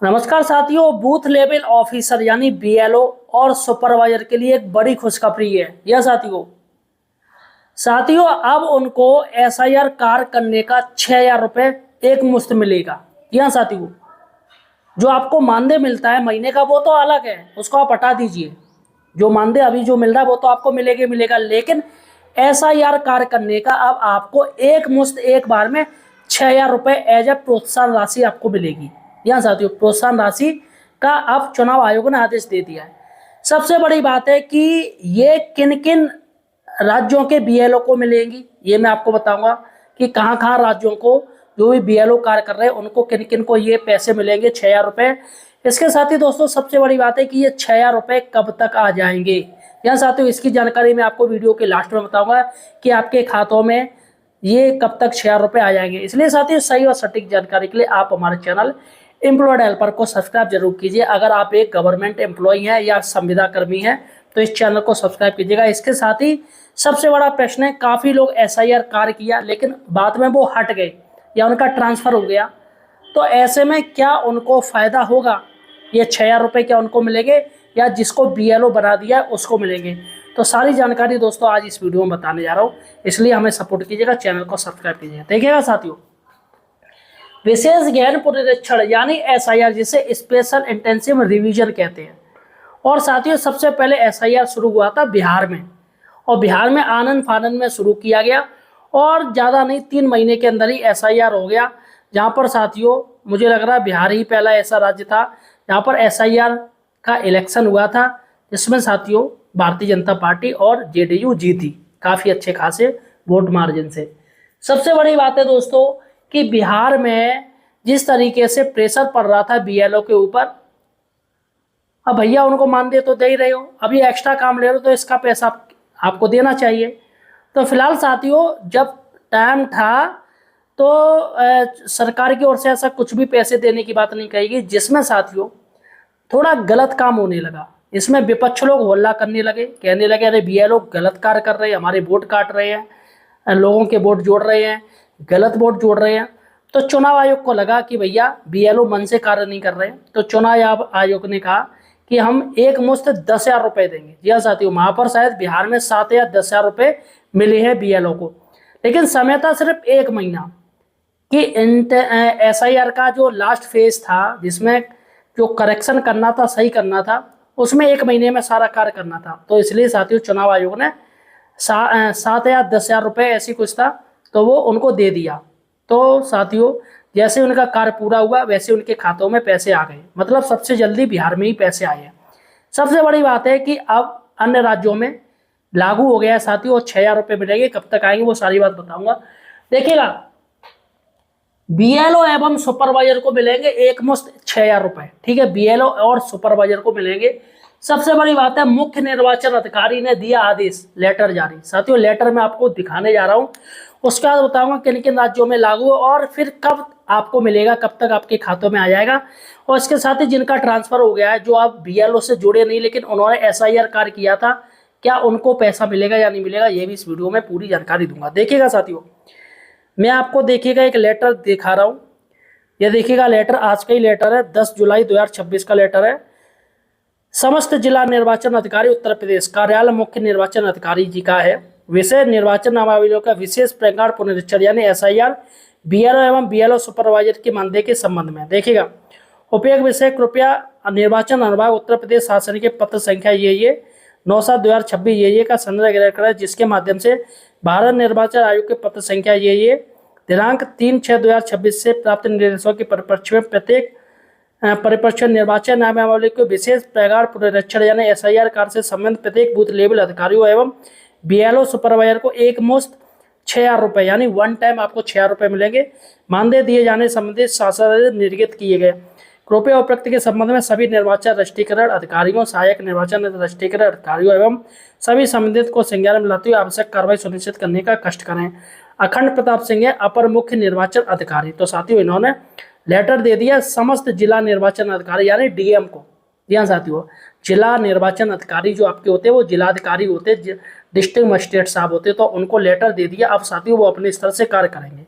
नमस्कार साथियों, booth level officer यानी बीएलओ और सुपरवाइजर के लिए एक बड़ी खुशखबरी है। यह साथियों अब उनको एसआईआर कार्य करने का 6,000 रुपये एक मुश्त मिलेगा। यह साथियों, जो आपको मानदेय मिलता है महीने का वो तो अलग है, उसको आप हटा दीजिए। जो मानदेय अभी जो मिल रहा है वो तो आपको मिलेगा, लेकिन एसआईआर कार्य करने का अब आपको एक मुश्त एक बार में 6,000 रुपये एज ए प्रोत्साहन राशि आपको मिलेगी। यहाँ साथियों, प्रोत्साहन राशि का अब चुनाव आयोग ने आदेश दे दिया है। सबसे बड़ी बात है कि ये किन किन राज्यों के बीएलओ को मिलेंगी, ये मैं आपको बताऊंगा कि कहाँ कहाँ राज्यों को जो भी बीएलओ कार्य कर रहे हैं उनको किन किन को ये पैसे मिलेंगे 6,000 रुपये। इसके साथ ही दोस्तों सबसे बड़ी बात है कि ये 6,000 रुपये कब तक आ जाएंगे। यहाँ साथियों, इसकी जानकारी मैं आपको वीडियो के लास्ट में बताऊंगा कि आपके खातों में ये कब तक 6,000 रुपये आ जाएंगे। इसलिए साथियों, सही और सटीक जानकारी के लिए आप हमारे चैनल एम्प्लॉयड हेल्पर को सब्सक्राइब जरूर कीजिए। अगर आप एक गवर्नमेंट एम्प्लॉय हैं या संविदा कर्मी हैं तो इस चैनल को सब्सक्राइब कीजिएगा। इसके साथ ही सबसे बड़ा प्रश्न है, काफ़ी लोग एसआईआर कार्य किया लेकिन बाद में वो हट गए या उनका ट्रांसफ़र हो गया, तो ऐसे में क्या उनको फ़ायदा होगा? ये 6,000 रुपये क्या उनको मिलेंगे या जिसको बीएलओ बना दिया उसको मिलेंगे? तो सारी जानकारी दोस्तों आज इस वीडियो में बताने जा रहा हूँ, इसलिए हमें सपोर्ट कीजिएगा, चैनल को सब्सक्राइब कीजिएगा। देखिएगा साथियों, विशेष गहन पुनरीक्षण यानी एसआईआर, जिसे स्पेशल इंटेंसिव रिवीजन कहते हैं। और साथियों, सबसे पहले एसआईआर शुरू हुआ था बिहार में, और बिहार में आनंद फानंद में शुरू किया गया और ज़्यादा नहीं 3 महीने के अंदर ही एसआईआर हो गया। जहाँ पर साथियों मुझे लग रहा है बिहार ही पहला ऐसा राज्य था जहाँ पर एसआईआर का इलेक्शन हुआ था, जिसमें साथियों भारतीय जनता पार्टी और जेडीयू जीती काफ़ी अच्छे खासे वोट मार्जिन से। सबसे बड़ी बात है दोस्तों कि बिहार में जिस तरीके से प्रेशर पड़ रहा था बीएलओ के ऊपर, अब भैया उनको मानदेय तो दे ही रहे हो, अभी एक्स्ट्रा काम ले रहे हो तो इसका पैसा आपको देना चाहिए। तो फिलहाल साथियों, जब टाइम था तो सरकार की ओर से ऐसा कुछ भी पैसे देने की बात नहीं कही गई, जिसमें साथियों थोड़ा गलत काम होने लगा। इसमें विपक्ष लोग हल्ला करने लगे, कहने लगे अरे बीएलओ गलत कार्य कर रहे हैं, हमारे वोट काट रहे हैं, लोगों के वोट जोड़ रहे हैं, गलत वोट जोड़ रहे हैं। तो चुनाव आयोग को लगा कि भैया बीएलओ मन से कार्य नहीं कर रहे हैं, तो चुनाव आयोग ने कहा कि हम एक मुश्त 10,000 रुपये देंगे। जी हाँ साथियों, वहाँ पर शायद बिहार में 7 या 10,000 रुपये मिले हैं बीएलओ को, लेकिन समय था सिर्फ 1 महीना कि एसआईआर का जो लास्ट फेज था, जिसमें जो करेक्शन करना था, सही करना था, उसमें 1 महीने में सारा कार्य करना था। तो इसलिए साथियों चुनाव आयोग ने 7 या 10,000 रुपये ऐसी कुछ था तो वो उनको दे दिया। तो साथियों जैसे उनका कार्य पूरा हुआ वैसे उनके खातों में पैसे आ गए, मतलब सबसे जल्दी बिहार में ही पैसे आए हैं। सबसे बड़ी बात है कि अब अन्य राज्यों में लागू हो गया है साथियों, और 6,000 रुपये मिलेंगे। कब तक आएंगे वो सारी बात बताऊंगा। देखिएगा, बीएलओ एवं सुपरवाइजर को मिलेंगे एक मुश्त 6,000 रुपये, ठीक है, बीएलओ और सुपरवाइजर को मिलेंगे। सबसे बड़ी बात है, मुख्य निर्वाचन अधिकारी ने दिया आदेश, लेटर जारी। साथियों लेटर में आपको दिखाने जा रहा हूँ, उसके बाद बताऊंगा किन किन राज्यों में लागू और फिर कब आपको मिलेगा, कब तक आपके खातों में आ जाएगा। और इसके साथ ही जिनका ट्रांसफर हो गया है, जो आप बीएलओ से जुड़े नहीं लेकिन उन्होंने एसआईआर कार्य किया था, क्या उनको पैसा मिलेगा या नहीं मिलेगा, ये भी इस वीडियो में पूरी जानकारी दूंगा। देखिएगा साथियों, मैं आपको देखिएगा एक लेटर दिखा रहा हूँ। ये देखिएगा लेटर आज का ही लेटर है, 10 जुलाई 2026 का लेटर है। समस्त जिला निर्वाचन अधिकारी उत्तर प्रदेश, कार्यालय मुख्य निर्वाचन अधिकारी जी का है। विषय निर्वाचन नामावलियों का विशेष प्रकार पुनरीक्षण यानी एसआईआर, बीएलओ एवं बीएलओ सुपरवाइजर के मानदेय के संबंध में। देखिएगा, उपयोग विषय कृपया निर्वाचन अनुभाग उत्तर प्रदेश शासन के पत्र संख्या ये 9/7/2026 ये का संदर्भ ग्रहण करें, जिसके माध्यम से भारत निर्वाचन आयोग के पत्र संख्या ये दिनांक 3/6/2026 से प्राप्त निर्देशों के परिप्रेक्ष्य में प्रत्येक परिप्रेक्ष्य निर्वाचन नामावली के विशेष प्रकार पुनरीक्षण यानी एसआईआर कार्य से संबंधित प्रत्येक बूथ लेवल अधिकारियों एवं बीएलओ सुपरवाइजर को एक मुश्त 6,000 रुपये यानी वन टाइम आपको 6,000 रुपये मिलेंगे। मानदेय दिए जाने संबंधित शासन निर्गत किए गए। कृपया उपरोक्त के संबंध में सभी निर्वाचन रजिस्ट्रीकरण अधिकारियों, सहायक निर्वाचन रजिस्ट्रीकरण अधिकारियों एवं सभी संबंधित को संज्ञान में लाते हुए आवश्यक कार्रवाई सुनिश्चित करने का कष्ट करें। अखंड प्रताप सिंह है, अपर मुख्य निर्वाचन अधिकारी। तो साथियों इन्होंने लेटर दे दिया समस्त जिला निर्वाचन अधिकारी यानी डीएम को। जी हाँ साथियों, जिला निर्वाचन अधिकारी जो आपके होते हैं वो जिलाधिकारी होते, डिस्ट्रिक्ट मजिस्ट्रेट साहब होते, तो उनको लेटर दे दिया। अब साथियों वो अपने स्तर से कार्य करेंगे,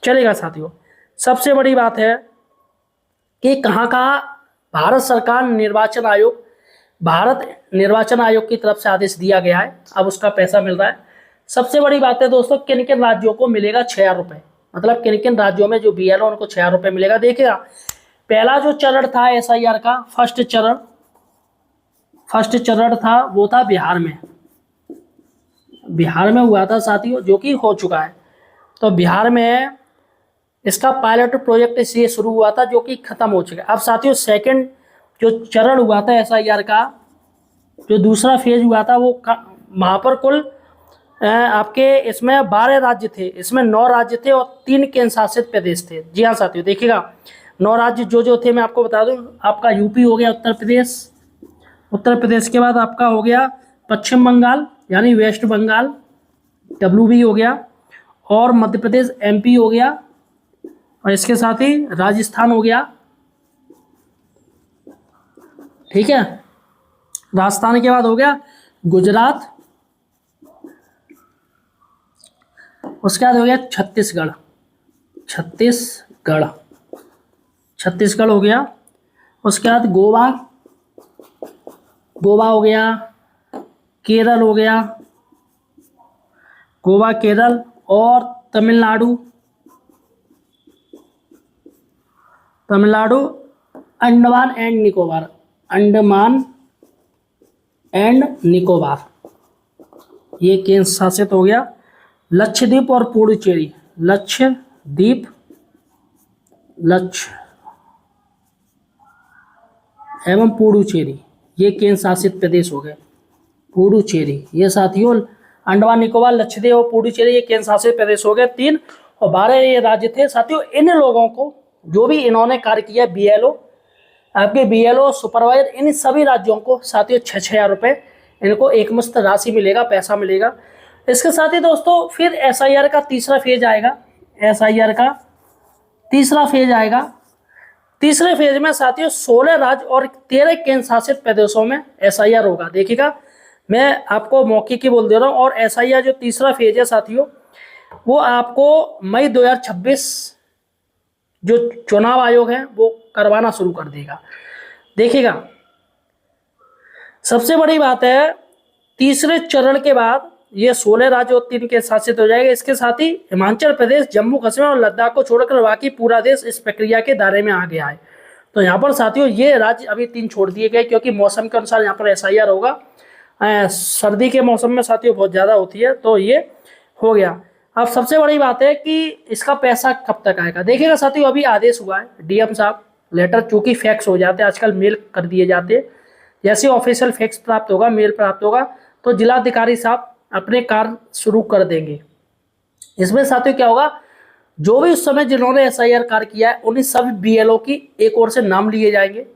चलेगा साथियों। सबसे बड़ी बात है कि कहाँ कहाँ भारत निर्वाचन आयोग की तरफ से आदेश दिया गया है, अब उसका पैसा मिल रहा है। सबसे बड़ी बात है दोस्तों, किन किन राज्यों को मिलेगा 6,000 रुपये, मतलब किन किन राज्यों में जो BLO उनको 6,000 रुपये मिलेगा। देखिएगा, पहला जो चरण था SIR का, फर्स्ट चरण था वो था बिहार में हुआ था साथियों, जो कि हो चुका है। तो बिहार में इसका पायलट प्रोजेक्ट इसलिए शुरू हुआ था जो कि खत्म हो चुका है। अब साथियों सेकंड जो चरण हुआ था SIR का, जो दूसरा फेज हुआ था, वो वहाँ पर कुल आपके इसमें 12 राज्य थे, इसमें 9 राज्य थे और 3 केंद्र शासित प्रदेश थे। जी हाँ साथियों, देखिएगा 9 राज्य जो थे मैं आपको बता दूं, आपका यूपी हो गया, उत्तर प्रदेश के बाद आपका हो गया पश्चिम बंगाल यानी वेस्ट बंगाल, WB हो गया, और मध्य प्रदेश MP हो गया, और इसके साथ ही राजस्थान हो गया। ठीक है, राजस्थान के बाद हो गया गुजरात, उसके बाद हो गया छत्तीसगढ़ हो गया। उसके बाद गोवा हो गया, केरल हो गया, गोवा केरल, और तमिलनाडु, अंडमान एंड निकोबार, ये केंद्र शासित हो गया। लक्षद्वीप और पुडुचेरी, एवं पुडुचेरी, ये केंद्र शासित प्रदेश हो गए। पुडुचेरी, ये साथियों अंडमान निकोबार, लक्षद्वीप और पुडुचेरी, ये केंद्र शासित प्रदेश हो गए 3, और 12 ये राज्य थे साथियों। इन लोगों को जो भी इन्होंने कार्य किया, आपके BLO सुपरवाइजर, इन सभी राज्यों को साथियों 6,000 रुपये इनको एकमुश्त राशि मिलेगा, पैसा मिलेगा। इसके साथ ही दोस्तों फिर SIR का तीसरा फेज आएगा, तीसरे फेज में साथियों 16 राज्य और 13 केंद्र शासित प्रदेशों में SIR होगा। देखिएगा, मैं आपको मौके की बोल दे रहा हूँ, और SIR जो तीसरा फेज है साथियों, वो आपको मई 2026 जो चुनाव आयोग है वो करवाना शुरू कर देगा। देखिएगा, सबसे बड़ी बात है, तीसरे चरण के बाद ये 16 राज्य और 3 के शासित हो जाएगा। इसके साथ ही हिमाचल प्रदेश, जम्मू कश्मीर और लद्दाख को छोड़कर बाकी पूरा देश इस प्रक्रिया के दायरे में आ गया है। तो यहाँ पर साथियों ये राज्य अभी 3 छोड़ दिए गए, क्योंकि मौसम के अनुसार यहाँ पर SIR होगा। सर्दी के मौसम में साथियों बहुत ज़्यादा होती है, तो ये हो गया। अब सबसे बड़ी बात है कि इसका पैसा कब तक आएगा। देखिएगा साथियों, अभी आदेश हुआ है, DM साहब लेटर, चूँकि फैक्स हो जाते हैं आजकल, मेल कर दिए जाते हैं, जैसे ऑफिशियल फैक्स प्राप्त होगा, मेल प्राप्त होगा, तो जिलाधिकारी साहब अपने कार्य शुरू कर देंगे। इसमें साथियों क्या होगा, जो भी उस समय जिन्होंने SIR कार्य किया है, उन्हीं सभी BLO की एक ओर से नाम लिए जाएंगे,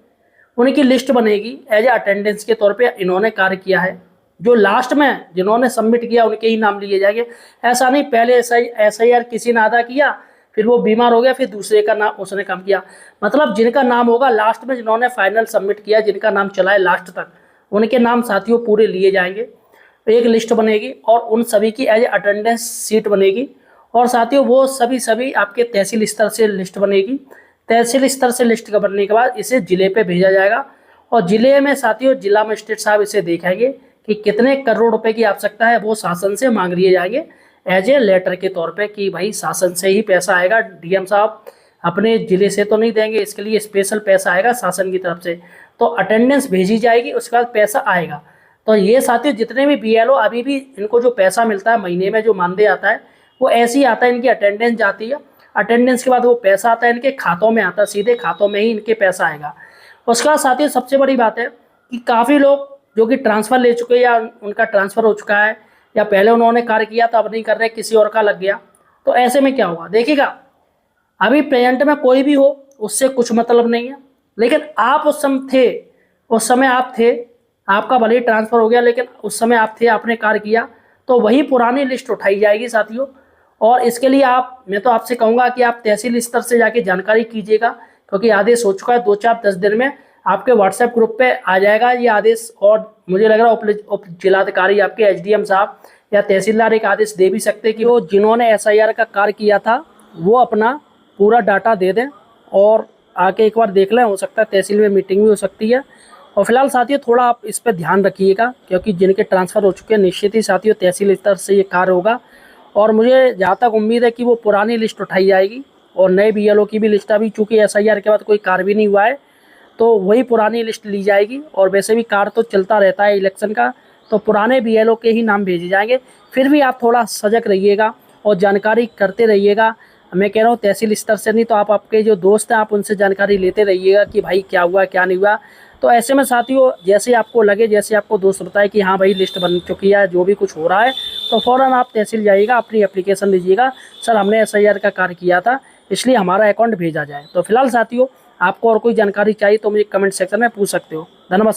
उनकी लिस्ट बनेगी एज ए अटेंडेंस के तौर पे इन्होंने कार्य किया है। जो लास्ट में जिन्होंने सबमिट किया उनके ही नाम लिए जाएंगे। ऐसा नहीं पहले SIR किसी ने आधा किया, फिर वो बीमार हो गया, फिर दूसरे का नाम उसने काम किया। मतलब जिनका नाम होगा लास्ट में, जिन्होंने फाइनल सबमिट किया, जिनका नाम चला है लास्ट तक, उनके नाम साथियों पूरे लिए जाएंगे। एक लिस्ट बनेगी और उन सभी की एज ए अटेंडेंस सीट बनेगी। और साथियों वो सभी आपके तहसील स्तर से लिस्ट बनेगी। तहसील स्तर से लिस्ट बनने के बाद इसे जिले पे भेजा जाएगा, और जिले में साथियों जिला मजिस्ट्रेट साहब इसे देखेंगे कि कितने करोड़ रुपए की आवश्यकता है, वो शासन से मांग लिए जाएंगे एज ए लेटर के तौर पे कि भाई शासन से ही पैसा आएगा, DM साहब अपने जिले से तो नहीं देंगे, इसके लिए स्पेशल पैसा आएगा शासन की तरफ से। तो अटेंडेंस भेजी जाएगी, उसके बाद पैसा आएगा। तो ये साथियों जितने भी BLO अभी भी इनको जो पैसा मिलता है महीने में, जो मानदेय आता है, वो ऐसे ही आता है, इनकी अटेंडेंस जाती है, अटेंडेंस के बाद वो पैसा आता है इनके खातों में, आता है सीधे खातों में ही इनके पैसा आएगा। उसके बाद साथियों सबसे बड़ी बात है कि काफ़ी लोग जो कि ट्रांसफ़र ले चुके हैं या उनका ट्रांसफ़र हो चुका है, या पहले उन्होंने कार्य किया तो अब नहीं कर रहे, किसी और का लग गया, तो ऐसे में क्या होगा। देखिएगा, अभी प्रेजेंट में कोई भी हो उससे कुछ मतलब नहीं है, लेकिन आप उस समय आप थे, आपका भले ही ट्रांसफ़र हो गया, लेकिन उस समय आप थे, आपने कार्य किया, तो वही पुरानी लिस्ट उठाई जाएगी साथियों। और इसके लिए मैं तो आपसे कहूँगा कि आप तहसील स्तर से जाके जानकारी कीजिएगा, क्योंकि आदेश हो चुका है। 2-4-10 दिन में आपके व्हाट्सएप ग्रुप पे आ जाएगा ये आदेश, और मुझे लग रहा है उप जिलाधिकारी आपके SDM साहब या तहसीलदार एक आदेश दे भी सकते कि वो जिन्होंने SIR का कार्य किया था वो अपना पूरा डाटा दे दें, और आके एक बार देख लें, हो सकता है तहसील में मीटिंग भी हो सकती है। और फिलहाल साथियों थोड़ा आप इस पर ध्यान रखिएगा, क्योंकि जिनके ट्रांसफ़र हो चुके हैं निश्चित ही साथियों तहसील स्तर से ये कार्य होगा। और मुझे जहाँ तक उम्मीद है कि वो पुरानी लिस्ट उठाई जाएगी और नए बीएलओ की भी लिस्ट, अभी चूँकि एसआईआर के बाद कोई कार्य भी नहीं हुआ है तो वही पुरानी लिस्ट ली जाएगी। और वैसे भी कार्य तो चलता रहता है इलेक्शन का, तो पुराने बीएलओ के ही नाम भेजे जाएंगे। फिर भी आप थोड़ा सजग रहिएगा और जानकारी करते रहिएगा। मैं कह रहा हूँ तहसील स्तर से नहीं तो आप आपके जो दोस्त हैं आप उनसे जानकारी लेते रहिएगा कि भाई क्या हुआ क्या नहीं हुआ। तो ऐसे में साथियों जैसे आपको लगे, जैसे आपको दोस्त बताए कि हाँ भाई लिस्ट बन चुकी है, जो भी कुछ हो रहा है, तो फ़ौरन आप तहसील जाइएगा, अपनी एप्लीकेशन दीजिएगा, सर हमने एसआईआर का कार्य किया था इसलिए हमारा अकाउंट भेजा जाए। तो फिलहाल साथियों आपको और कोई जानकारी चाहिए तो मुझे कमेंट सेक्शन में पूछ सकते हो। धन्यवाद।